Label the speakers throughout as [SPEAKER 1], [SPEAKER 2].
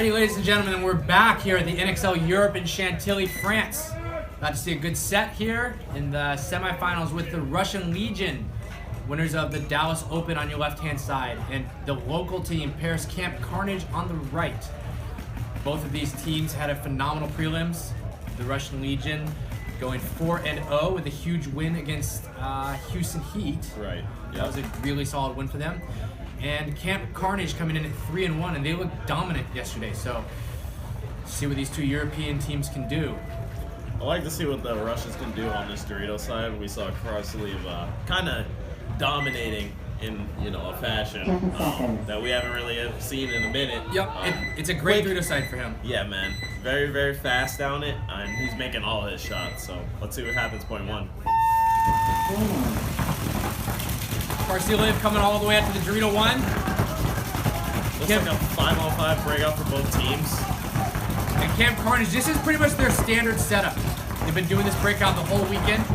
[SPEAKER 1] Alrighty, ladies and gentlemen, we're back here at the NXL Europe in Chantilly, France. About to see a good set here in the semifinals with the Russian Legion, winners of the Dallas Open on your left-hand side, and the local team, Paris Carnage, on the right. Both of these teams had a phenomenal prelims. The Russian Legion going 4-0 with a huge win against Houston Heat.
[SPEAKER 2] Right. Yep.
[SPEAKER 1] That was a really solid win for them. And Camp Carnage coming in at 3-1, and they looked dominant yesterday. So, see what these two European teams can do.
[SPEAKER 2] I like to see what the Russians can do on this Dorito side. We saw Kraslev kind of dominating in a fashion that we haven't really seen in a minute.
[SPEAKER 1] Yep, it's a great Dorito side for him.
[SPEAKER 2] Yeah, man. Very, very fast down it, and he's making all his shots. So let's see what happens. Point one.
[SPEAKER 1] Paris-Chantilly coming all the way up to the Dorito 1.
[SPEAKER 2] Looks like a 5-on-5 breakout for both teams.
[SPEAKER 1] And Camp Carnage, this is pretty much their standard setup. They've been doing this breakout the whole weekend.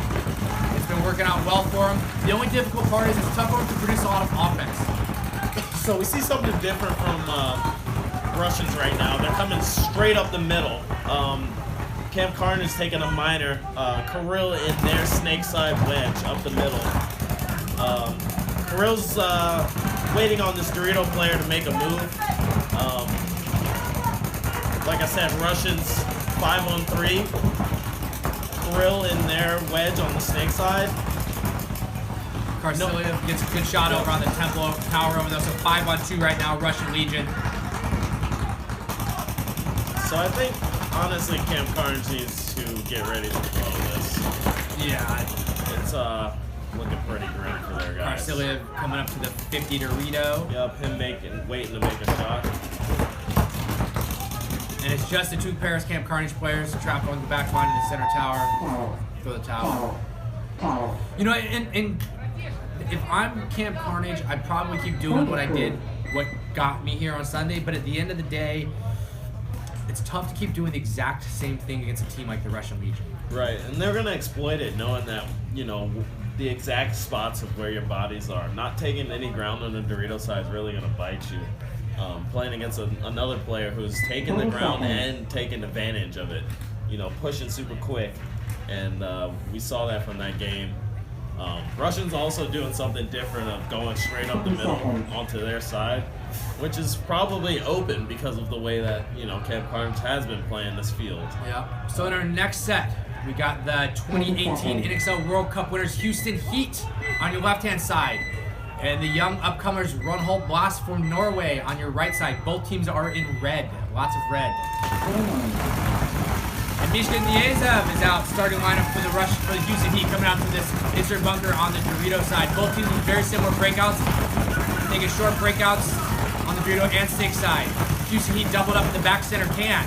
[SPEAKER 1] It's been working out well for them. The only difficult part is it's tough for them to produce a lot of offense.
[SPEAKER 2] So we see something different from Russians right now. They're coming straight up the middle. Camp Carnage taking a minor. Kirill in their snake side wedge up the middle. Kirill's waiting on this Dorito player to make a move. Like I said, Russians 5-on-3. Kirill in their wedge on the snake side.
[SPEAKER 1] Paris-Chantilly gets a good shot over on the Temple Tower over there. So 5-on-2 right now, Russian Legion.
[SPEAKER 2] So I think, honestly, Camp Carnage needs to get ready to blow this.
[SPEAKER 1] Yeah.
[SPEAKER 2] It's looking pretty grim for their guys.
[SPEAKER 1] Paris-Chantilly coming up to the 50 Dorito.
[SPEAKER 2] Yep, him waiting to make a shot.
[SPEAKER 1] And it's just the two Camp Carnage players trapped on the back line in the center tower for the tower. And if I'm Camp Carnage, I'd probably keep doing what I did, what got me here on Sunday. But at the end of the day, it's tough to keep doing the exact same thing against a team like the Russian Legion.
[SPEAKER 2] Right, and they're going to exploit it, knowing that, the exact spots of where your bodies are. Not taking any ground on the Dorito side is really going to bite you. Playing against another player who's taking the ground and taking advantage of it, pushing super quick, and we saw that from that game. Russians also doing something different of going straight up the middle onto their side, which is probably open because of the way that Camp Carnage has been playing this field.
[SPEAKER 1] Yeah. So in our next set, we got the 2018 NXL World Cup winners Houston Heat on your left-hand side. And the young upcomers Ronholt Blast from Norway on your right side. Both teams are in red. Lots of red. And Mishka Niezov is out, starting lineup for the Houston Heat, coming out to this insert bunker on the Dorito side. Both teams with very similar breakouts. Taking short breakouts on the Dorito and stick side. Houston Heat doubled up in the back center can.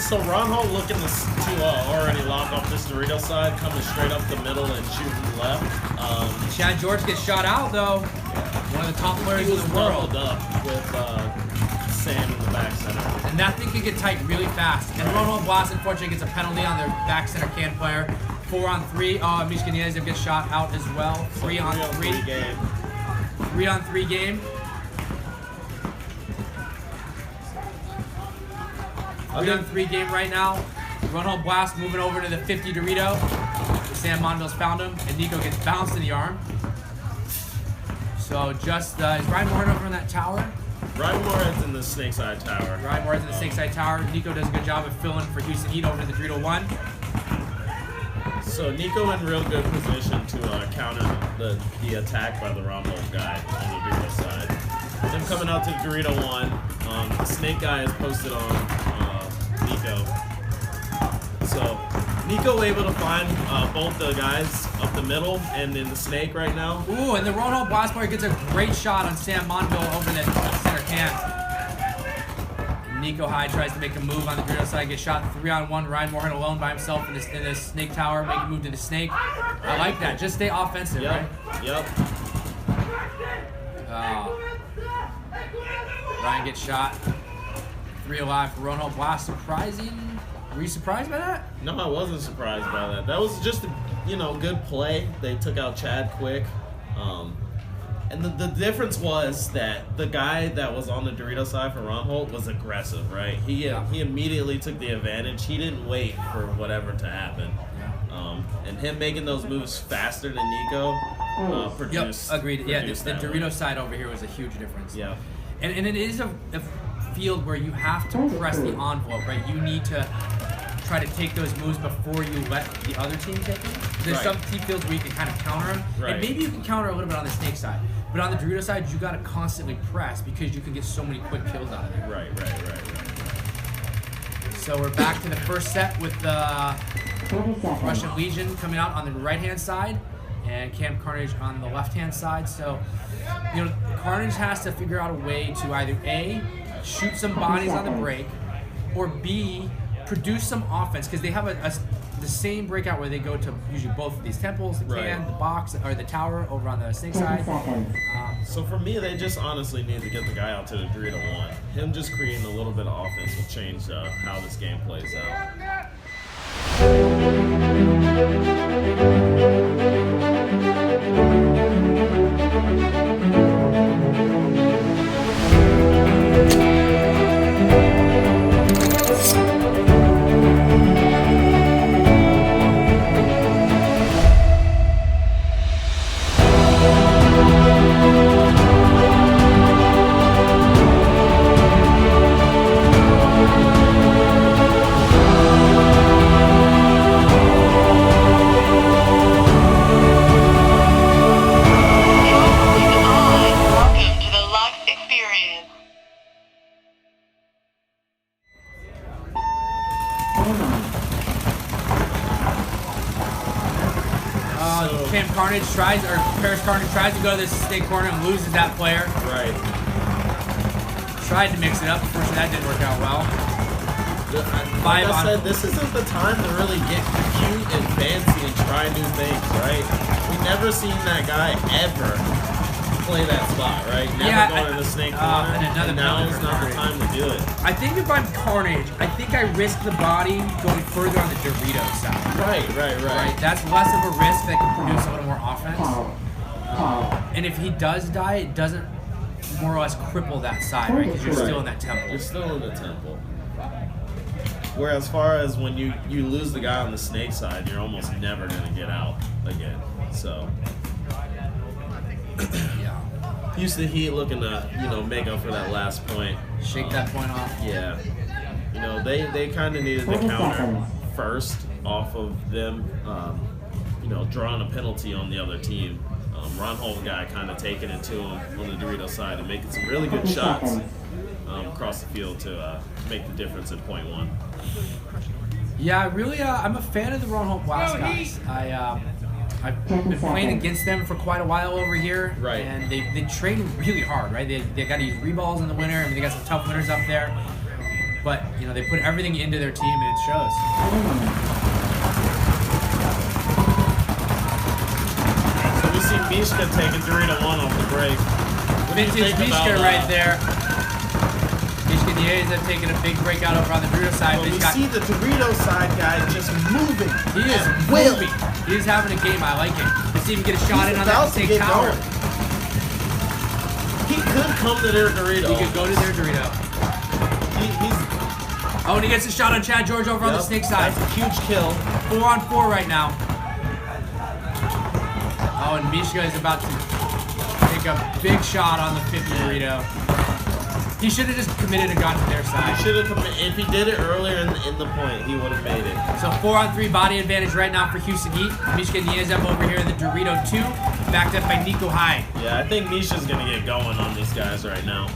[SPEAKER 2] So Ronholt looking to already lock off this Dorito side, coming straight up the middle and shooting left.
[SPEAKER 1] Chad George gets shot out though.
[SPEAKER 2] Yeah.
[SPEAKER 1] One of the top players in the world.
[SPEAKER 2] He was up with Sam in the back center.
[SPEAKER 1] And that thing could get tight really fast. And Ronholt Blast unfortunately gets a penalty on their back center can player. 4-on-3. Mishka Niezov gets shot out as well. 3-on-3
[SPEAKER 2] game.
[SPEAKER 1] 3-on-3 game. 3-on-3 game right now. Ronholt Blast moving over to the 50 Dorito. Sam Monville's found him, and Nico gets bounced in the arm. So just, is Ryan Moore over in that tower?
[SPEAKER 2] Ryan Moorhead's in the snake side tower.
[SPEAKER 1] Ryan Moorhead's in the snake side tower. Nico does a good job of filling for Houston Heat over to the Dorito 1.
[SPEAKER 2] So Nico in real good position to counter the attack by the Ronholt guy on the Dorito side. Him coming out to the Dorito 1. The snake guy is posted on Nico. So Nico able to find both the guys up the middle and in the snake right now.
[SPEAKER 1] Ooh, and the Ronholt Blast player gets a great shot on Sam Monville over the center can. Nico High tries to make a move on the Dorito side, gets shot 3-on-1. Ryan Moorhead alone by himself in the snake tower, make a move to the snake. I like that. Just stay offensive, right?
[SPEAKER 2] Yep.
[SPEAKER 1] Ryan gets shot. 3 alive for Ronholt Blast. Surprising. Were you surprised by that?
[SPEAKER 2] No, I wasn't surprised by that. That was just a good play. They took out Chad quick. And the difference was that the guy that was on the Dorito side for Ronholt was aggressive, right? He immediately took the advantage. He didn't wait for whatever to happen. And him making those moves faster than Nico produced.
[SPEAKER 1] Yep, agreed. Yeah, the
[SPEAKER 2] that
[SPEAKER 1] Dorito
[SPEAKER 2] way.
[SPEAKER 1] side over here was a huge difference.
[SPEAKER 2] Yeah.
[SPEAKER 1] And it is a field where you have to press the envelope, right? You need to try to take those moves before you let the other team take them. There's some team fields where you can kind of counter them, and maybe you can counter a little bit on the Snake side. But on the Dorito side, you got to constantly press because you can get so many quick kills out of there.
[SPEAKER 2] Right.
[SPEAKER 1] So we're back to the first set with the Russian Legion coming out on the right-hand side and Camp Carnage on the left-hand side. So, Carnage has to figure out a way to either A, shoot some bodies on the break, or B, produce some offense, because they have the same breakout where they go to usually both of these temples, the can, the box, or the tower over on the Snake side.
[SPEAKER 2] So for me, they just honestly need to get the guy out to the Dorito 1. Him just creating a little bit of offense will change how this game plays out.
[SPEAKER 1] Paris-Chantilly tries to go to the Snake corner and loses that player.
[SPEAKER 2] Right.
[SPEAKER 1] Tried to mix it up. Unfortunately, that didn't work out well.
[SPEAKER 2] Like I said, this isn't the time to really get cute and fancy and try new things, right? We never seen that guy ever play that spot, right? Never going to the Snake corner, and now is not the time to do it.
[SPEAKER 1] I think if I'm Carnage, I think I risk the body going further on the Dorito side.
[SPEAKER 2] Right.
[SPEAKER 1] That's less of a risk that can produce a little more offense. And if he does die, it doesn't more or less cripple that side, right? Because you're still in that temple.
[SPEAKER 2] You're still in the temple. Whereas as far as when you lose the guy on the Snake side, you're almost never going to get out again. So... Houston Heat looking to, make up for that last point.
[SPEAKER 1] Shake that point off.
[SPEAKER 2] Yeah. They kind of needed the counter first off of them, drawing a penalty on the other team. Ronholt guy kind of taking it to him on the Dorito side and making some really good shots across the field to make the difference at point one.
[SPEAKER 1] Yeah, I'm a fan of the Ronholt Blast guys. I've been playing against them for quite a while over here,
[SPEAKER 2] right?
[SPEAKER 1] And they train really hard, right? They got to use reballs in the winter. I mean, they got some tough winters up there, but they put everything into their team, and it shows.
[SPEAKER 2] So we see Mishka taking Dorito 1 off the break.
[SPEAKER 1] Vintage Mishka right there. Mishka Diaz have taken a big breakout over on the Dorito side.
[SPEAKER 2] Well, we see the Dorito side guy just moving.
[SPEAKER 1] He is moving. He's having a game. I like it. Let's see if he can get a shot in on that Snake tower.
[SPEAKER 2] He could come to their Dorito.
[SPEAKER 1] He could go to their Dorito. And he gets a shot on Chad George over on the Snake side.
[SPEAKER 2] That's a huge kill.
[SPEAKER 1] 4-on-4 right now. Oh, and Mishka is about to take a big shot on the 50 Dorito. He should have just committed and gone to their side.
[SPEAKER 2] He should have committed. If he did it earlier in the point, he would have made it.
[SPEAKER 1] So 4-on-3 body advantage right now for Houston Heat. Mishka Niezem over here in the Dorito 2, backed up by Nico Hyde.
[SPEAKER 2] Yeah, I think Misha's going to get going on these guys right now.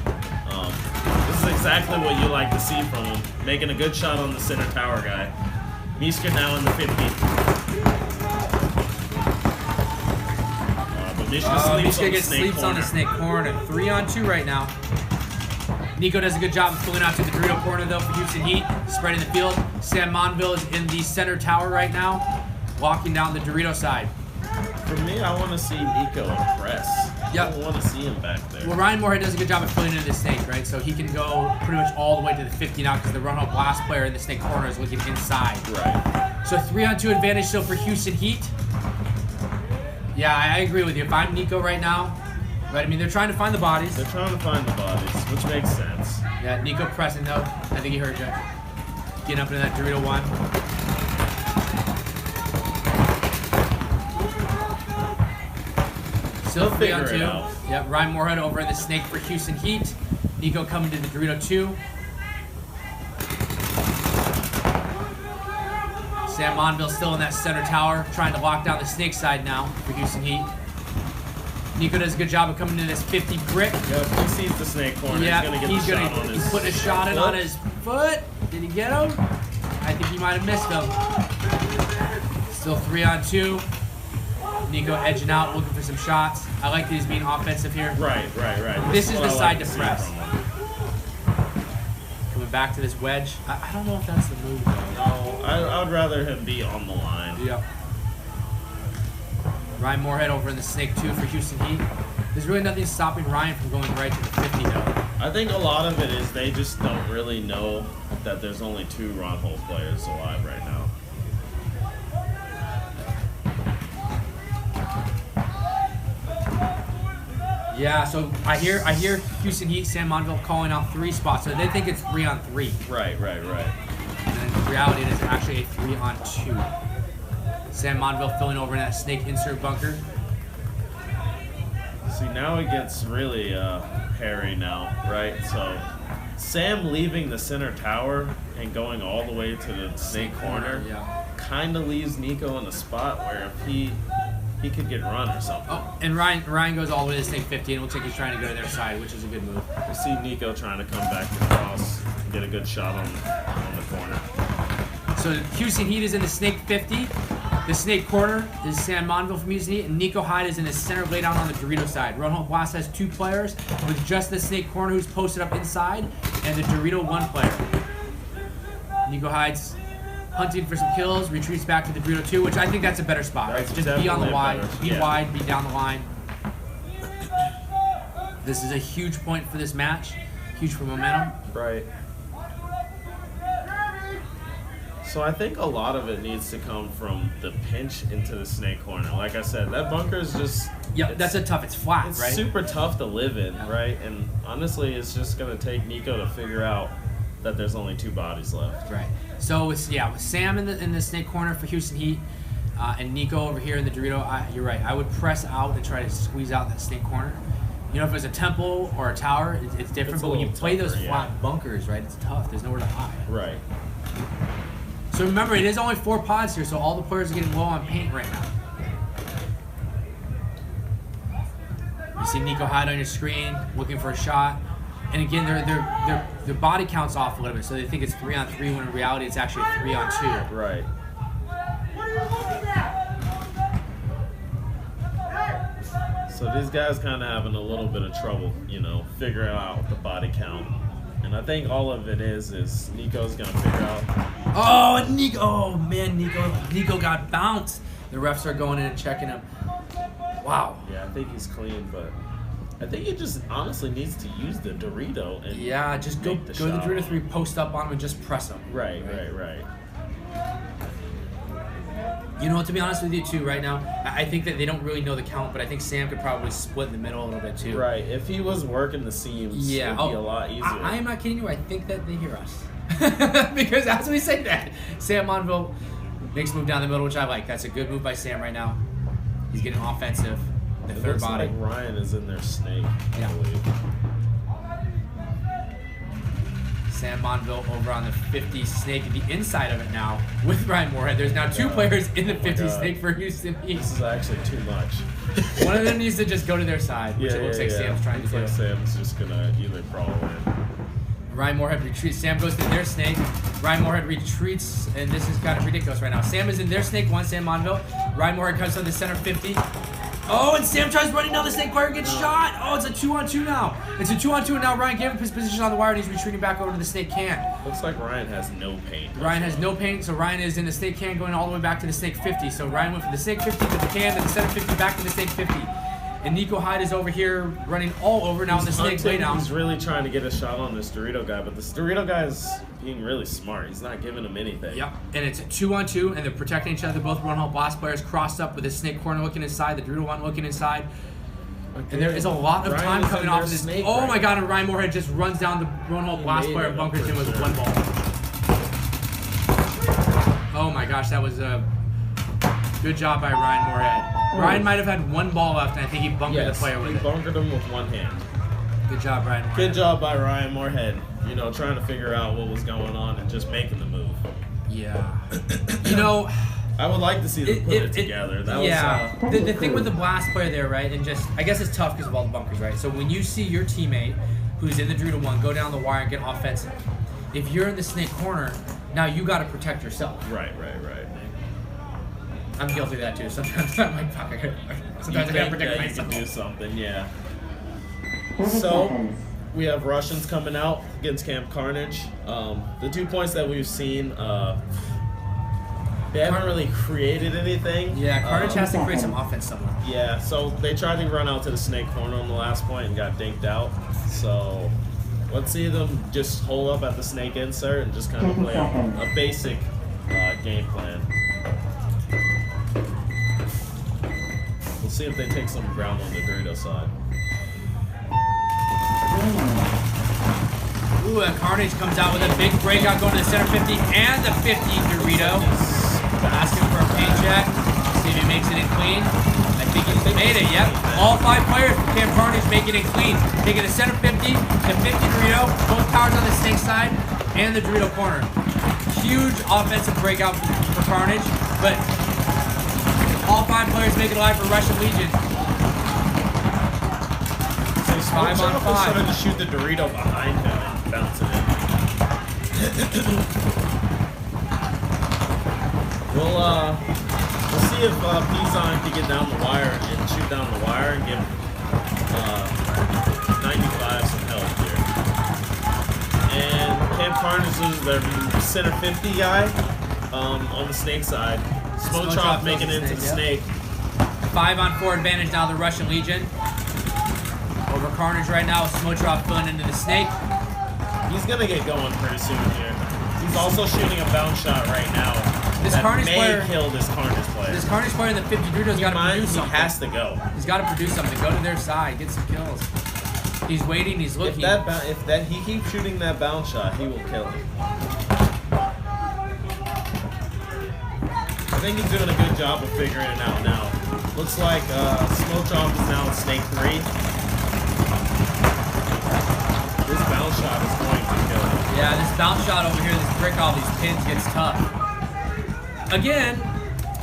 [SPEAKER 2] This is exactly what you like to see from him. Making a good shot on the center tower guy. Mishka now in the 50. But Mishka
[SPEAKER 1] sleeps on the Snake corner. 3-on-2 right now. Nico does a good job of pulling out to the Dorito corner, though, for Houston Heat. Spreading the field. Sam Monville is in the center tower right now, walking down the Dorito side.
[SPEAKER 2] For me, I want to see Nico impress.
[SPEAKER 1] Yep.
[SPEAKER 2] I want to see him back there.
[SPEAKER 1] Well, Ryan Moorhead does a good job of filling into the Snake, right? So he can go pretty much all the way to the 50 now because the Ronholt Blast player in the Snake corner is looking inside.
[SPEAKER 2] Right.
[SPEAKER 1] So 3-on-2 advantage still for Houston Heat. Yeah, I agree with you. If I'm Nico right now, Right, I mean, they're trying to find the bodies.
[SPEAKER 2] They're trying to find the bodies, which makes sense.
[SPEAKER 1] Yeah, Nico pressing though. I think he heard you. Getting up into that Dorito 1. Still 3 on 2. Yeah, Ryan Moorhead over in the snake for Houston Heat. Nico coming to the Dorito 2. Sam Monville still in that center tower, trying to lock down the snake side now for Houston Heat. Nico does a good job of coming to this 50 brick.
[SPEAKER 2] Yep, he sees the snake corner.
[SPEAKER 1] Yeah,
[SPEAKER 2] he's gonna get the shot on his.
[SPEAKER 1] He's putting a shot in on his foot. Did he get him? I think he might have missed him. Still 3 on 2. Nico edging out, looking for some shots. I like that he's being offensive here.
[SPEAKER 2] Right.
[SPEAKER 1] This is the side to press. Coming back to this wedge. I don't know if that's the move though.
[SPEAKER 2] No, I would rather him be on the line.
[SPEAKER 1] Yeah. Ryan Moorhead over in the snake 2 for Houston Heat. There's really nothing stopping Ryan from going right to the 50 though.
[SPEAKER 2] I think a lot of it is they just don't really know that there's only 2 Ronholt players alive right now.
[SPEAKER 1] Yeah, so I hear Houston Heat, Sam Monville calling out 3 spots, so they think it's 3 on 3.
[SPEAKER 2] Right.
[SPEAKER 1] And in reality, it is actually a 3 on 2. Sam Monville filling over in that snake insert bunker.
[SPEAKER 2] See, now it gets really hairy now, right? So Sam leaving the center tower and going all the way to the snake corner kind of leaves Nico in a spot where if he could get run or something.
[SPEAKER 1] Oh, and Ryan goes all the way to snake 50, and it looks like he's trying to go to their side, which is a good move.
[SPEAKER 2] We see Nico trying to come back across and get a good shot on the corner.
[SPEAKER 1] So Houston Heat is in the snake 50. The snake corner is Sam Monville from Houston Heat, and Nico Hyde is in the center laydown on the Dorito side. Ronholt Blast has 2 players with just the snake corner who's posted up inside, and the Dorito 1 player. Nico Hyde's hunting for some kills, retreats back to the Dorito 2, which I think that's a better spot, right? Just be on the wide, be wide, be down the line. This is a huge point for this match, huge for momentum.
[SPEAKER 2] Right. So I think a lot of it needs to come from the pinch into the snake corner. Like I said, that bunker is just...
[SPEAKER 1] Yeah, that's it's flat,
[SPEAKER 2] it's
[SPEAKER 1] right?
[SPEAKER 2] It's super tough to live in, right? And honestly, it's just going to take Nico to figure out that there's only 2 bodies left.
[SPEAKER 1] Right. So with Sam in the snake corner for Houston Heat, and Nico over here in the Dorito, you're right. I would press out and try to squeeze out that snake corner. You know, if it's a temple or a tower, it's different. But when you play those flat bunkers, right, it's tough. There's nowhere to hide.
[SPEAKER 2] Right.
[SPEAKER 1] So remember, it is only 4 pods here, so all the players are getting low on paint right now. You see Nico Hyde on your screen, looking for a shot. And again, their body count's off a little bit, so they think it's 3 on 3 when in reality it's actually 3 on 2.
[SPEAKER 2] Right. So these guys kind of having a little bit of trouble, you know, figuring out the body count. And I think all of it is Nico's going to figure out.
[SPEAKER 1] Oh, Nico! Oh, man, Nico got bounced. The refs are going in and checking him. Wow.
[SPEAKER 2] Yeah, I think he's clean, but I think he just honestly needs to use the Dorito and
[SPEAKER 1] just go to the Dorito 3, post up on him, and just press him.
[SPEAKER 2] Right.
[SPEAKER 1] You know, to be honest with you, too, right now, I think that they don't really know the count, but I think Sam could probably split in the middle a little bit, too.
[SPEAKER 2] Right. If he was working the seams, it would be a lot easier.
[SPEAKER 1] I am not kidding you. I think that they hear us. Because as we say that, Sam Monville makes a move down the middle, which I like. That's a good move by Sam right now. He's getting offensive. The third body.
[SPEAKER 2] Like Ryan is in their snake, I believe.
[SPEAKER 1] Sam Monville over on the 50 snake at the inside of it now with Ryan Moorhead. There's now 2 players in the 50 snake for Houston Heat.
[SPEAKER 2] This is actually too much.
[SPEAKER 1] One of them needs to just go to their side, which it looks like Sam's trying to do.
[SPEAKER 2] Sam's just going to either crawl in.
[SPEAKER 1] Ryan Moorhead retreats. Sam goes to their snake. Ryan Moorhead retreats, and this is kind of ridiculous right now. Sam is in their snake 1, Sam Monville. Ryan Moorhead comes to the center 50. Oh, and Sam tries running down the snake corner and gets shot. Oh, it's a 2-on-2 now. It's a 2-on-2, and now Ryan gave up his position on the wire, and he's retreating back over to the snake can.
[SPEAKER 2] Looks like Ryan has no paint.
[SPEAKER 1] Ryan has no paint, so Ryan is in the snake can going all the way back to the snake 50. So Ryan went from the snake 50 to the can, to the center 50, back to the snake 50. And Nico Hyde is over here running all over now in the snake laydown.
[SPEAKER 2] He's really trying to get a shot on this Dorito guy, but this Dorito guy is being really smart. He's not giving him anything.
[SPEAKER 1] Yep, and it's a 2-on-2, and they're protecting each other. Both Ronholt Blast players crossed up with the snake corner looking inside, the Dorito 1 looking inside. And there is a lot of time coming off of this.
[SPEAKER 2] Snake,
[SPEAKER 1] Oh
[SPEAKER 2] right?
[SPEAKER 1] my God, and Ryan Moorhead just runs down the Ronholt blast player and bunkers him with one ball. Oh my gosh, that was a good job by Ryan Moorhead. Ryan might have had one ball left, and I think he bunkered the player with it.
[SPEAKER 2] He bunkered him with one hand.
[SPEAKER 1] Good job, Ryan Moorhead.
[SPEAKER 2] Good job by Ryan Moorhead. You know, trying to figure out what was going on and just making the move.
[SPEAKER 1] Yeah. You know,
[SPEAKER 2] I would like to see them put it together. That was,
[SPEAKER 1] the thing with the blast player there, right, and just, I guess it's tough because of all the bunkers, right? So when you see your teammate who's in the Dorito 1 go down the wire and get offensive, if you're in the snake corner, now you got to protect yourself.
[SPEAKER 2] Right.
[SPEAKER 1] I'm guilty of that too. Sometimes I'm like, fuck, sometimes I gotta protect
[SPEAKER 2] that
[SPEAKER 1] myself.
[SPEAKER 2] you can do something, yeah. So, we have Russians coming out against Camp Carnage. The 2 points that we've seen, they haven't really created anything.
[SPEAKER 1] Yeah, Carnage has to create some offense somewhere.
[SPEAKER 2] Yeah, so they tried to run out to the snake corner on the last point and got dinked out. So, let's see them just hold up at the snake insert and just kind of play a basic game plan. We'll see if they take some ground on the Dorito side.
[SPEAKER 1] Ooh, and Carnage comes out with a big breakout going to the center 50 and the 50 Dorito. Asking for a paint check. See if he makes it in clean. I think he's made it, yep. All 5 players from Camp Carnage make it in clean. Taking the center 50, the 50 Dorito, both powers on the snake side, and the Dorito corner. Huge offensive breakout for Carnage, but all 5 players make it alive for Russian Legion.
[SPEAKER 2] So
[SPEAKER 1] 5 on 5.
[SPEAKER 2] Trying to shoot the Dorito behind him and bounce it in. We'll see if Pizon can get down the wire and shoot down the wire and give 95 some help here. And Camp Carnage is their center 50 guy on the snake side. Smochop making it into the snake.
[SPEAKER 1] 5 on 4 advantage now the Russian Legion. Over Carnage right now with Smochop filling into the snake.
[SPEAKER 2] He's gonna get going pretty soon here. He's also shooting a bounce shot right now.
[SPEAKER 1] This
[SPEAKER 2] that
[SPEAKER 1] Carnage
[SPEAKER 2] may
[SPEAKER 1] player
[SPEAKER 2] kill this Carnage player.
[SPEAKER 1] This Carnage player in the 50 Dorito's got to produce something.
[SPEAKER 2] He has to go.
[SPEAKER 1] He's got to produce something. Go to their side, get some kills. He's waiting. He's looking.
[SPEAKER 2] If he keeps shooting that bounce shot, he will kill him. I think he's doing a good job of figuring it out now. Looks like Smochop is now in snake 3. This bounce shot is going to kill him.
[SPEAKER 1] Yeah, this bounce shot over here, this brick off these pins gets tough. Again,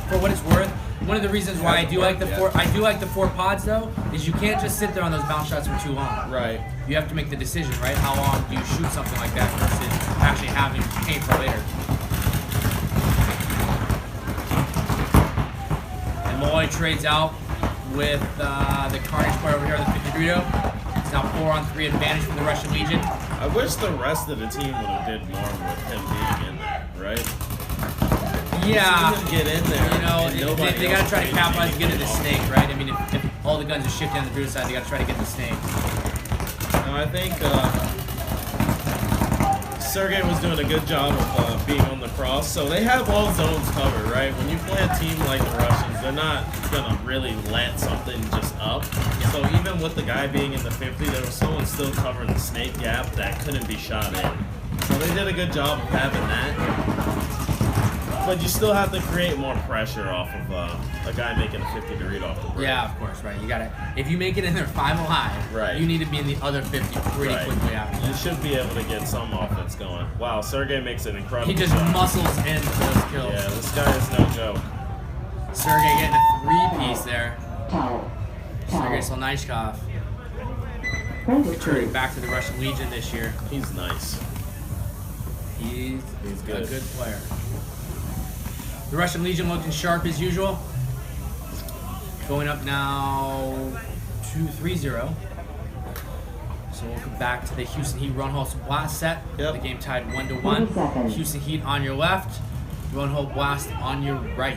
[SPEAKER 1] for what it's worth, one of the reasons why I do like the 4 pods though, is you can't just sit there on those bounce shots for too long.
[SPEAKER 2] Right.
[SPEAKER 1] You have to make the decision, right? How long do you shoot something like that versus actually having paint for later. And Malloy trades out with the Carnage player over here, the 50 Dorito. It's now 4 on 3 advantage for the Russian Legion.
[SPEAKER 2] I wish the rest of the team would have did more with him being in there, right?
[SPEAKER 1] Yeah.
[SPEAKER 2] Him get in there.
[SPEAKER 1] You know, they got to try to capitalize to get to the snake, right? I mean, if all the guns are shifting on the Dorito side, they got to try to get the snake.
[SPEAKER 2] No, I think Sergey was doing a good job of being on the cross. So they have all zones covered, right? When you play a team like the Russians, they're not going to really let something just up. Yeah. So even with the guy being in the 50, there was someone still covering the snake gap that couldn't be shot in. So they did a good job of having that. But you still have to create more pressure off of a guy making a 50 Dorito off the break.
[SPEAKER 1] Yeah, of course, right. You got to, if you make it in there 5 alive,
[SPEAKER 2] right,
[SPEAKER 1] you need to be in the other 50 pretty quickly after.
[SPEAKER 2] You should be able to get some offense going. Wow, Sergey makes an incredible
[SPEAKER 1] He just
[SPEAKER 2] shot.
[SPEAKER 1] Muscles in for those kills.
[SPEAKER 2] Yeah, this guy is no joke.
[SPEAKER 1] Sergey getting a 3-piece there. Sergey Solneichkov. Returning back to the Russian Legion this year.
[SPEAKER 2] He's nice.
[SPEAKER 1] He's
[SPEAKER 2] good.
[SPEAKER 1] A good player. The Russian Legion looking sharp as usual. Going up now 2-3-0. So we'll come back to the Houston Heat Ronholt Blast set.
[SPEAKER 2] Yep.
[SPEAKER 1] The game tied 1-1. Houston Heat on your left, Ronholt Blast on your right.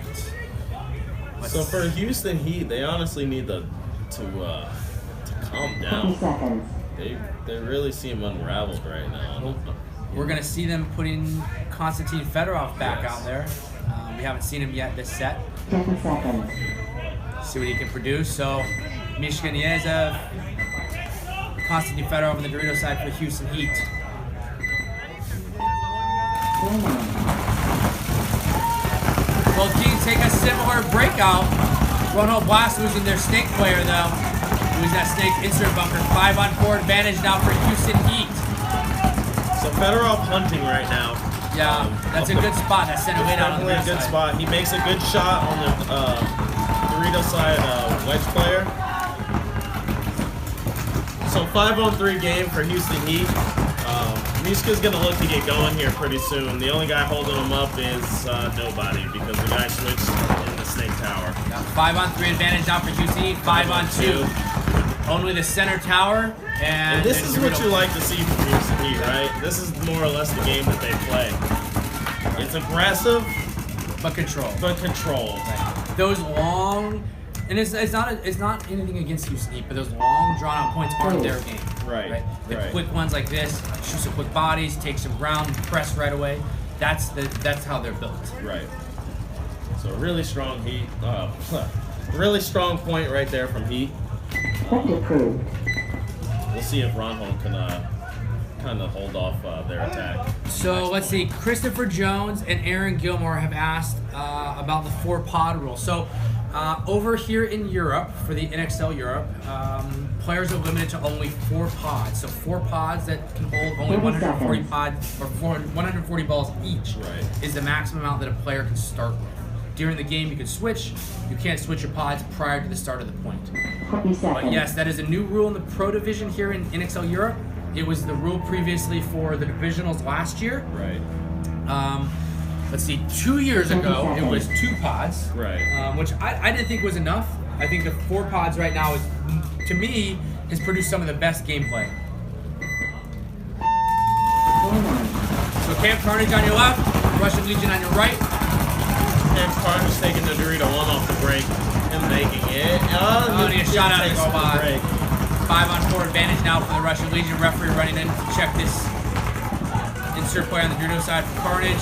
[SPEAKER 2] So for Houston Heat, they honestly need to calm down. They really seem unraveled right now.
[SPEAKER 1] We're gonna see them putting Konstantin Fedorov back out there. We haven't seen him yet this set.
[SPEAKER 3] 10 seconds.
[SPEAKER 1] See what he can produce. So Michigan Yezev. Konstantin Fedorov on the Dorito side for Houston Heat. Both teams take a similar breakout. Ronholt Blast losing their snake player though. Losing that snake insert bunker. 5-on-4 advantage now for Houston Heat.
[SPEAKER 2] So Fedorov hunting right now.
[SPEAKER 1] Yeah, that's a good spot. That center way down on the left
[SPEAKER 2] Definitely a good
[SPEAKER 1] side.
[SPEAKER 2] spot. He makes a good shot on the Dorito side wedge player. So 5-on-3 game for Houston Heat. Mishka's going to look to get going here pretty soon. The only guy holding him up is nobody because the guy switched in the snake tower.
[SPEAKER 1] Yeah, 5-on-3 advantage now for Houston Heat. 5-on-2. Only the center tower.
[SPEAKER 2] And this is what you like to see from Houston Heat, right? This is more or less the game that they play. It's aggressive,
[SPEAKER 1] but controlled.
[SPEAKER 2] Right.
[SPEAKER 1] Those long, and it's not anything against Houston Heat, but those long drawn out points aren't their game.
[SPEAKER 2] Right.
[SPEAKER 1] The quick ones like this, shoot some quick bodies, take some ground, press right away. That's how they're built.
[SPEAKER 2] Right. So really strong Heat. Really strong point right there from Heat. We'll see if Ronholt can kind of hold off their attack.
[SPEAKER 1] So let's see. Christopher Jones and Aaron Gilmore have asked about the 4-pod rule. So over here in Europe, for the NXL Europe, players are limited to only 4 pods. So 4 pods that can hold only 140 pods or 140 balls each is the maximum amount that a player can start with. During the game, you can switch. You can't switch your pods prior to the start of the point. But yes, that is a new rule in the Pro Division here in NXL Europe. It was the rule previously for the divisionals last year.
[SPEAKER 2] Right.
[SPEAKER 1] Let's see, 2 years ago, it was 2 pods.
[SPEAKER 2] Right.
[SPEAKER 1] Which I didn't think was enough. I think the 4 pods right now is, to me, has produced some of the best gameplay. So Camp Carnage on your left, Russian Legion on your right.
[SPEAKER 2] And Carnage taking the Dorito 1 off the break and making it.
[SPEAKER 1] He shot out of the
[SPEAKER 2] off
[SPEAKER 1] spot.
[SPEAKER 2] the break.
[SPEAKER 1] 5-on-4 advantage now for the Russian Legion. Referee running in to check this insert play on the Dorito side for Carnage.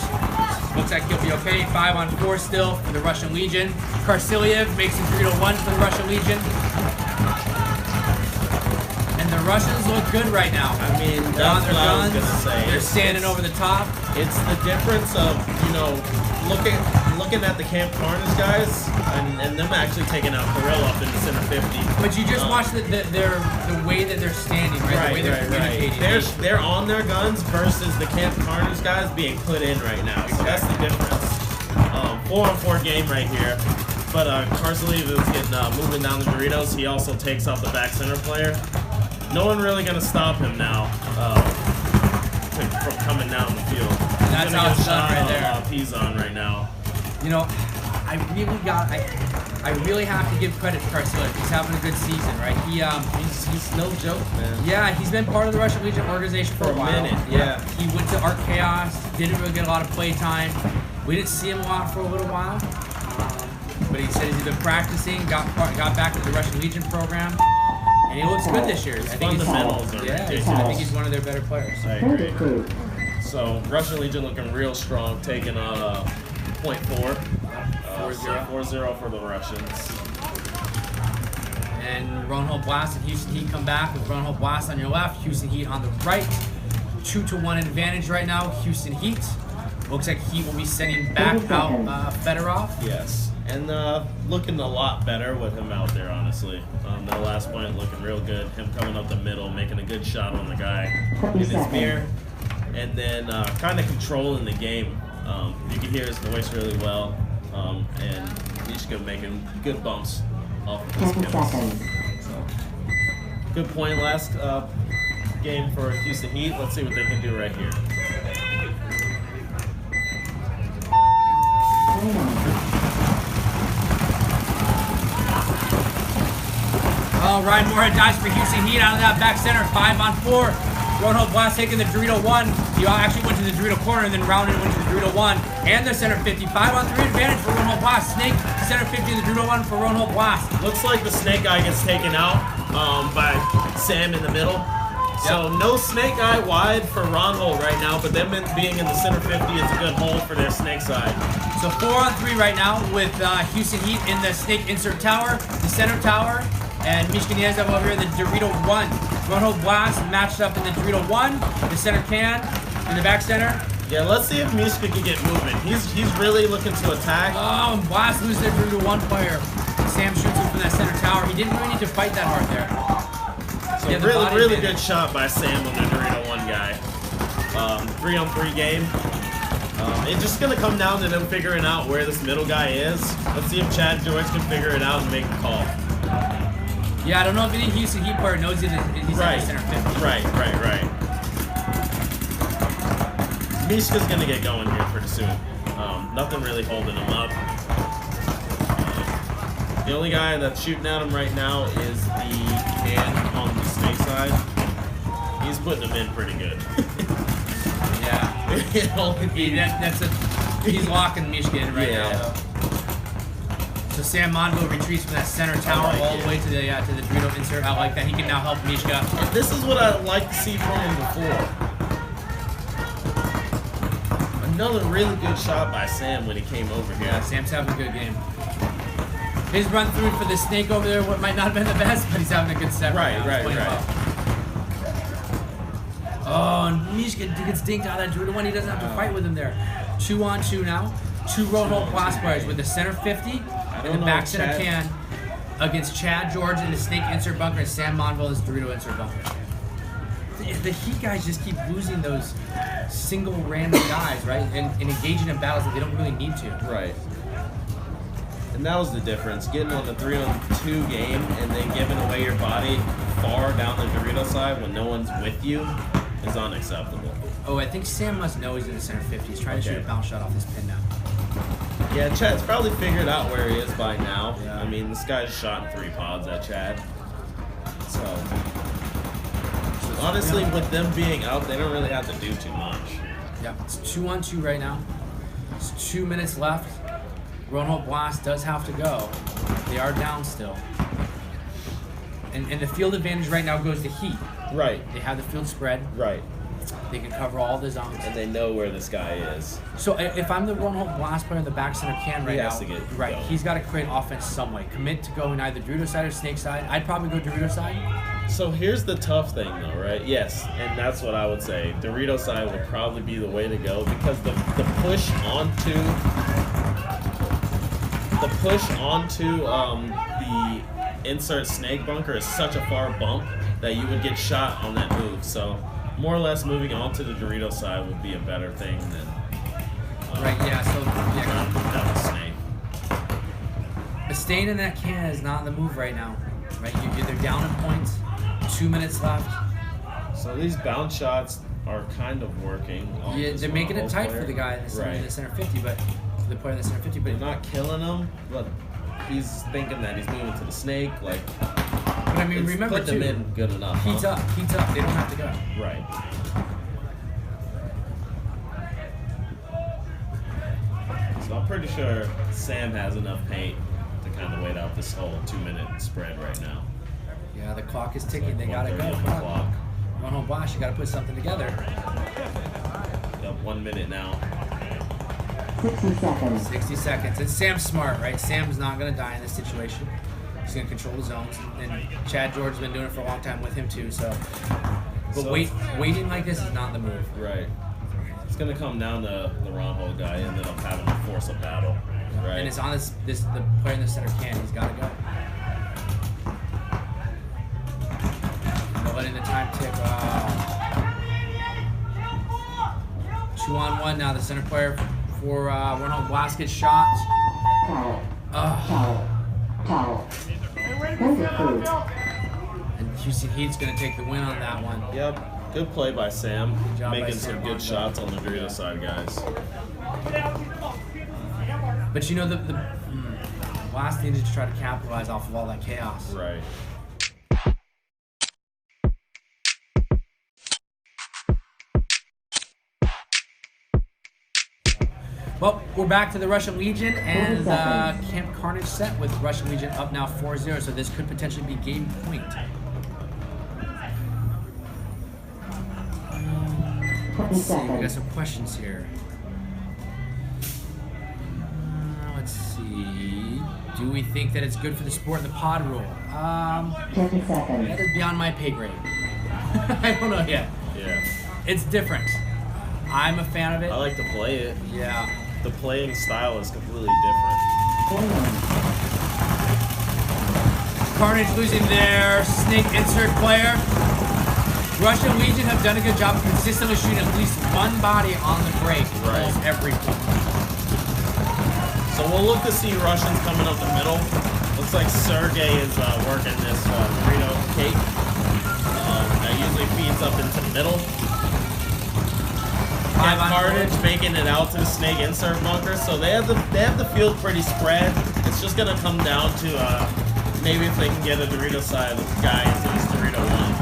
[SPEAKER 1] Looks like he'll be okay. 5-on-4 still for the Russian Legion. Karsiliev makes the Dorito 1 for the Russian Legion. And the Russians look good right now.
[SPEAKER 2] I mean,
[SPEAKER 1] they're on
[SPEAKER 2] that's
[SPEAKER 1] their
[SPEAKER 2] what I was
[SPEAKER 1] guns.
[SPEAKER 2] gonna say.
[SPEAKER 1] They're standing over the top.
[SPEAKER 2] It's the difference of, looking at the Camp Carnage guys and them actually taking out Kirill up in the center 50.
[SPEAKER 1] But you just watch the way that they're standing, right? The way they're communicating.
[SPEAKER 2] They're on their guns versus the Camp Carnage guys being put in right now. So that's the difference. 4-on-4 game right here. But Karsiliev is getting moving down the Doritos. He also takes out the back center player. No one really gonna stop him now from coming down the field.
[SPEAKER 1] And that's how it's done right there.
[SPEAKER 2] He's on right now.
[SPEAKER 1] You know, I really have to give credit to Karsiliev. He's having a good season, right?
[SPEAKER 2] He's no joke, man.
[SPEAKER 1] Yeah, he's been part of the Russian Legion organization for a while.
[SPEAKER 2] minute. Yeah.
[SPEAKER 1] He went to Art Chaos, didn't really get a lot of play time. We didn't see him a lot for a little while, but he said he's been practicing, got back to the Russian Legion program, and he looks good this year. I think he's one of their better players.
[SPEAKER 2] I agree. So Russian Legion looking real strong, taking on 0.4. 4-0 for the Russians.
[SPEAKER 1] And Ronholt Blast and Houston Heat come back with Ronholt Blast on your left, Houston Heat on the right. 2-1 advantage right now, Houston Heat. Looks like Heat will be sending back out Fedorov.
[SPEAKER 2] Yes, and looking a lot better with him out there, honestly. The last point looking real good. Him coming up the middle, making a good shot on the guy in his mirror. And then kind of controlling the game. You can hear his voice really well. And he's making good bumps off of his skills. So, good point last game for Houston Heat. Let's see what they can do right here.
[SPEAKER 1] Oh, Ryan Moorhead dies for Houston Heat out of that back center. 5-on-4. Ronholt Blast taking the Dorito 1. He actually went to the Dorito corner and then rounded and went to the Dorito 1. And the center 50. 5-on-3 advantage for Ronholt Blast. Snake, center 50 the Dorito 1 for Ronholt Blast.
[SPEAKER 2] Looks like the snake guy gets taken out by Sam in the middle. So no snake eye wide for Ronholt right now, but them being in the center 50 is a good hold for their snake side.
[SPEAKER 1] So 4-on-3 right now with Houston Heat in the snake insert tower, the center tower, And Mishka over here, the Dorito 1. Ronholt Blast matched up in the Dorito 1. The center can in the back center.
[SPEAKER 2] Yeah, let's see if Mishka can get moving. He's really looking to attack.
[SPEAKER 1] Oh, and Blast loses their Dorito 1 player. Sam shoots him from that center tower. He didn't really need to fight that hard there.
[SPEAKER 2] So really good shot by Sam on the Dorito 1 guy. 3-on-3 game. It's just going to come down to them figuring out where this middle guy is. Let's see if Chad George can figure it out and make a call.
[SPEAKER 1] Yeah, I don't know if any Houston Heat player knows he's in the center 50.
[SPEAKER 2] Right. Mishka's going to get going here pretty soon. Nothing really holding him up. The only guy that's shooting at him right now is the can on the snake side. He's putting him in pretty good.
[SPEAKER 1] Yeah. He's locking Mishka in right now. So Sam Monville retreats from that center tower all the way to the Dorito insert. I like that. He can now help Mishka.
[SPEAKER 2] And this is what I like to see from him before. Another really good shot by Sam when he came over here.
[SPEAKER 1] Yeah, Sam's having a good game. His run through for the snake over there might not have been the best, but he's having a good set.
[SPEAKER 2] Right.
[SPEAKER 1] Oh, and Mishka gets dinked out of that Dorito 1. He doesn't have to fight with him there. 2-on-2 now. 2 Ronholt Blast players with the center 50 and the back center can against Chad George in the snake insert bunker and Sam Monville in his Dorito insert bunker. The Heat guys just keep losing those single random guys, right? And engaging in battles that they don't really need to.
[SPEAKER 2] Right. And that was the difference. Getting on the 3-on-2 game and then giving away your body far down the Dorito side when no one's with you is unacceptable.
[SPEAKER 1] Oh, I think Sam must know he's in the center 50. He's trying to shoot a bounce shot off this pin now.
[SPEAKER 2] Yeah, Chad's probably figured out where he is by now.
[SPEAKER 1] Yeah.
[SPEAKER 2] I mean, this guy's shot 3 pods at Chad. So honestly, with them being out, they don't really have to do too much.
[SPEAKER 1] Yeah, it's 2-on-2 right now. It's 2 minutes left. Ronholt Blast does have to go. They are down still. And the field advantage right now goes to Heat.
[SPEAKER 2] Right.
[SPEAKER 1] They have the field spread.
[SPEAKER 2] Right.
[SPEAKER 1] They can cover all the zones.
[SPEAKER 2] And they know where this guy is.
[SPEAKER 1] So if I'm the Ronholt Blast player in the back center can right now,
[SPEAKER 2] right,
[SPEAKER 1] he's got to create offense some way. Commit to going either Dorito side or snake side. I'd probably go Dorito side.
[SPEAKER 2] So here's the tough thing though, right? Yes, and that's what I would say. Dorito side would probably be the way to go because the push onto the insert snake bunker is such a far bump that you would get shot on that move. So more or less moving onto the Dorito side would be a better thing than down the snake.
[SPEAKER 1] But staying in that can is not the move right now. Right, they're down in points. 2 minutes left.
[SPEAKER 2] So these bounce shots are kind of working.
[SPEAKER 1] Yeah, they're making it tight for the guy in the center 50, but for the player in the center 50, but
[SPEAKER 2] they're not killing him. But he's thinking that he's moving to the snake. Like,
[SPEAKER 1] but I mean, remember
[SPEAKER 2] put them in good enough.
[SPEAKER 1] Heat's up. They don't have to go.
[SPEAKER 2] Right. So I'm pretty sure Sam has enough paint to kind of wait out this whole 2-minute spread right now.
[SPEAKER 1] Yeah, the clock is ticking. They gotta go. Ronholt Blast, you gotta put something together.
[SPEAKER 2] Yep, 1 minute now.
[SPEAKER 3] 60 seconds.
[SPEAKER 1] 60 seconds. And Sam's smart, right? Sam's not gonna die in this situation. He's gonna control the zones. And Chad George has been doing it for a long time with him too. But waiting like this is not the move.
[SPEAKER 2] Right. It's gonna come down to the Ronholt guy and then I'm having to force a battle. Right.
[SPEAKER 1] And it's on the player in the center can. He's gotta go. Letting the time tick. 2-on-1 now. The center player for Ronholt Blast gets shot.
[SPEAKER 3] Foul.
[SPEAKER 1] And Houston Heat's going to take the win on that one.
[SPEAKER 2] Yep. Good play by Sam.
[SPEAKER 1] Job
[SPEAKER 2] making
[SPEAKER 1] by
[SPEAKER 2] some
[SPEAKER 1] Sam
[SPEAKER 2] good shots on the Dorito side, guys.
[SPEAKER 1] But you know, the Blast needed to try to capitalize off of all that chaos.
[SPEAKER 2] Right.
[SPEAKER 1] Well, we're back to the Russian Legion and Camp Carnage set with Russian Legion up now 4-0, so this could potentially be game point. Let's see, we got some questions here. Let's see. Do we think that it's good for the sport, the pod rule?
[SPEAKER 3] 10 seconds.
[SPEAKER 1] That is beyond my pay grade. I don't know yet.
[SPEAKER 2] Yeah.
[SPEAKER 1] It's different. I'm a fan of it.
[SPEAKER 2] I like to play it.
[SPEAKER 1] Yeah.
[SPEAKER 2] The playing style is completely different.
[SPEAKER 1] Carnage losing their snake insert player. Russian Legion have done a good job of consistently shooting at least one body on the break.
[SPEAKER 2] Right.
[SPEAKER 1] Almost every point.
[SPEAKER 2] So we'll look to see Russians coming up the middle. Looks like Sergey is working this burrito cake. That usually feeds up into the middle. And Carnage making it out to the snake insert bunker. So they have the field pretty spread. It's just gonna come down to maybe if they can get a Dorito side guy into this Dorito one.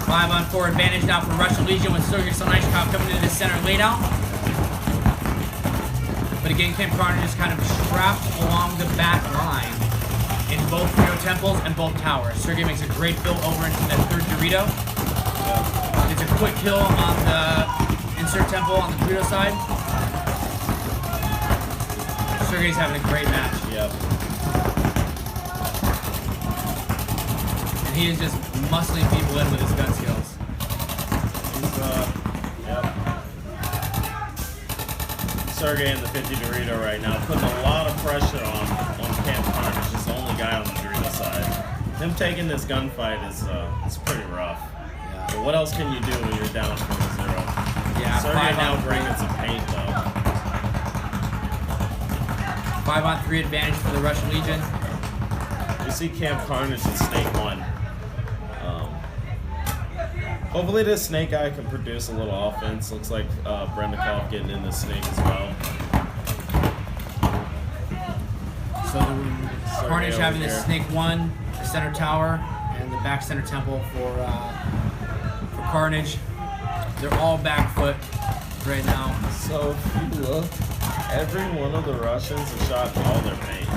[SPEAKER 1] 5-on-4 advantage now for Russian Legion with Sergey Solnishkov coming into the center layout. But again, Camp Carnage is kind of trapped along the back line in both Dorito temples and both towers. Sergey makes a great fill over into that third Dorito. It's a quick kill on the insert temple on the Dorito side. Sergey's having a great match.
[SPEAKER 2] Yep.
[SPEAKER 1] And he is just muscling people in with his gun skills.
[SPEAKER 2] He's, yep. Sergey in the 50 Dorito right now, putting a lot of pressure on Camp Carnage. He's the only guy on the Dorito side. Him taking this gunfight is it's pretty rough.
[SPEAKER 1] Yeah.
[SPEAKER 2] But what else can you do when you're down 4-0?
[SPEAKER 1] Yeah,
[SPEAKER 2] Sergey now bringing some paint though.
[SPEAKER 1] 5-on-3 advantage for the Russian Legion.
[SPEAKER 2] You see Camp Carnage and Snake 1. Hopefully this Snake guy can produce a little offense. Looks like Brendikov getting in the Snake as well.
[SPEAKER 1] So the Carnage having the Snake 1, the center tower, and the back center temple for Carnage. They're all back foot right now.
[SPEAKER 2] So if you look, every one of the Russians has shot all their paint.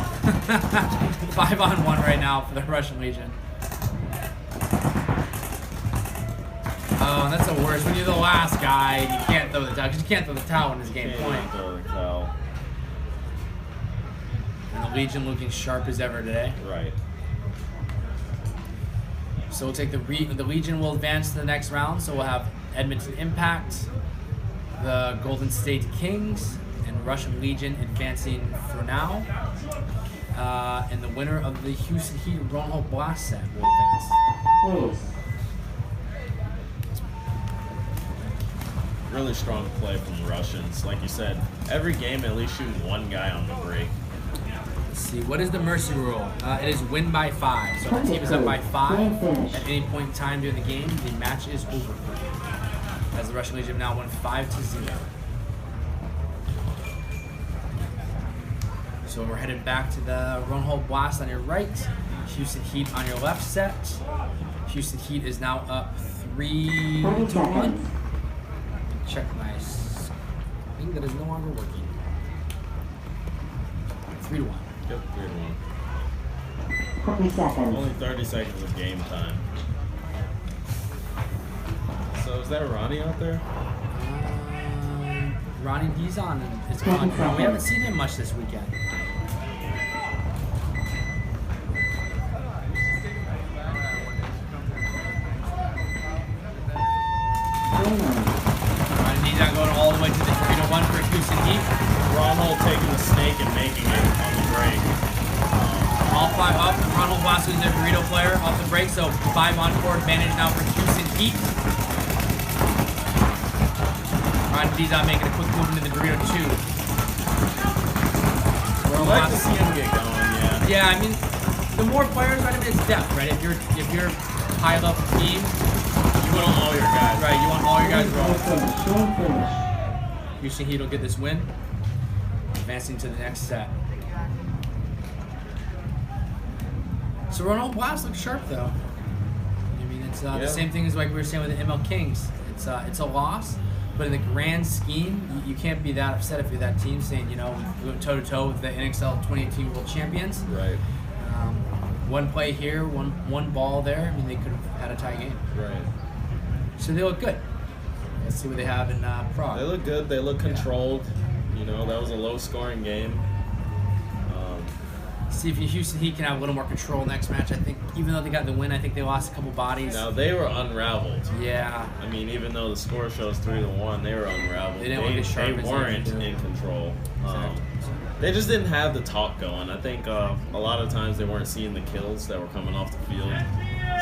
[SPEAKER 1] 5-on-1 right now for the Russian Legion. Oh, that's the worst. When you're the last guy, you can't throw the towel, because you can't throw the towel in this game point.
[SPEAKER 2] Throw the towel.
[SPEAKER 1] And the Legion looking sharp as ever today.
[SPEAKER 2] Right.
[SPEAKER 1] So we'll take the Legion will advance to the next round. So we'll have Edmonton Impact, the Golden State Kings, and Russian Legion advancing for now. And the winner of the Houston Heat Ronholt Blast set will advance.
[SPEAKER 3] Please.
[SPEAKER 2] Really strong play from the Russians. Like you said, every game at least shooting one guy on the break.
[SPEAKER 1] Let's see, what is the mercy rule? It is win by 5. So if the team is up by 5 at any point in time during the game, the match is over. As the Russian Legion now won 5-0. So we're headed back to the Ronholt Blast on your right, Houston Heat on your left set. Houston Heat is now up 3-1. Check my thing that is no longer working. 3-1.
[SPEAKER 2] Yep, 3-1.
[SPEAKER 3] 20 seconds.
[SPEAKER 2] Only 30 seconds of game time. So is that Ronnie out there?
[SPEAKER 1] Ronnie, he's on. It's on. We haven't seen him much this weekend. He's not going all the way to the 3-1 for Houston Heat.
[SPEAKER 2] Ronholt taking the Snake and making it on the break.
[SPEAKER 1] All 5 up. Ronholt Blast is their burrito player off the break, so 5-on-4 advantage now for Houston Heat. Ron Dizon making a quick move into the burrito 2.
[SPEAKER 2] I'd like to see him get going, yeah.
[SPEAKER 1] Yeah, I mean, the more players, right? I mean, it's depth, right? If you're high level team,
[SPEAKER 2] You want all your guys.
[SPEAKER 1] right? You want all your guys rolling.
[SPEAKER 3] Finish.
[SPEAKER 1] Houston Heat will get this win, advancing to the next set. So Ronholt Blast looks sharp, though. I mean, it's the same thing as like we were saying with the ML Kings. It's a loss, but in the grand scheme, you can't be that upset if you're that team saying, you know, we went toe-to-toe with the NXL 2018 World Champions.
[SPEAKER 2] Right.
[SPEAKER 1] One play here, one ball there. I mean, they could have had a tie game.
[SPEAKER 2] Right.
[SPEAKER 1] So they look good. Let's see what they have in Prague.
[SPEAKER 2] They look good. They look controlled. You know, that was a low-scoring game.
[SPEAKER 1] See if Houston Heat can have a little more control next match. I think even though they got the win, I think they lost a couple bodies.
[SPEAKER 2] Now they were unraveled.
[SPEAKER 1] Yeah.
[SPEAKER 2] I mean, even though the score shows 3-1, they were unraveled.
[SPEAKER 1] They didn't want to be sharp as
[SPEAKER 2] weren't
[SPEAKER 1] they do.
[SPEAKER 2] in control.
[SPEAKER 1] Exactly.
[SPEAKER 2] They just didn't have the talk going. I think a lot of times they weren't seeing the kills that were coming off the field.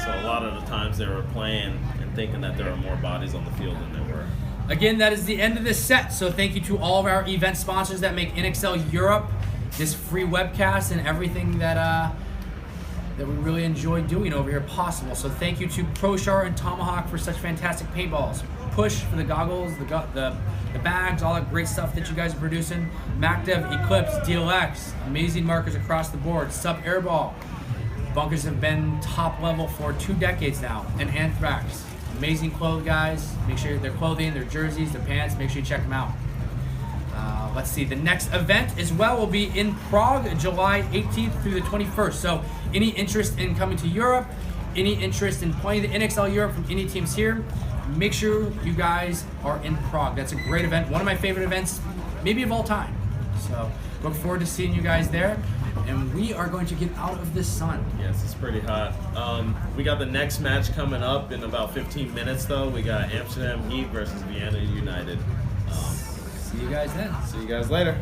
[SPEAKER 2] So a lot of the times they were playing and thinking that there were more bodies on the field than there were.
[SPEAKER 1] Again, that is the end of this set. So thank you to all of our event sponsors that make NXL Europe, this free webcast, and everything that we really enjoy doing over here possible. So thank you to ProShar and Tomahawk for such fantastic paintballs. Push for the goggles, the bags, all that great stuff that you guys are producing. MacDev, Eclipse, DLX, amazing markers across the board. Sub Airball. Bunkers have been top level for 2 decades now. And Anthrax. Amazing clothes, guys. Make sure their clothing, their jerseys, their pants, make sure you check them out. Let's see, the next event as well will be in Prague, July 18th through the 21st. So any interest in coming to Europe, any interest in playing the NXL Europe from any teams here, make sure you guys are in Prague. That's a great event, one of my favorite events, maybe of all time. So look forward to seeing you guys there. And we are going to get out of the sun.
[SPEAKER 2] Yes, it's pretty hot. We got the next match coming up in about 15 minutes, though. We got Amsterdam Heat versus Vienna United.
[SPEAKER 1] See you guys then.
[SPEAKER 2] See you guys later.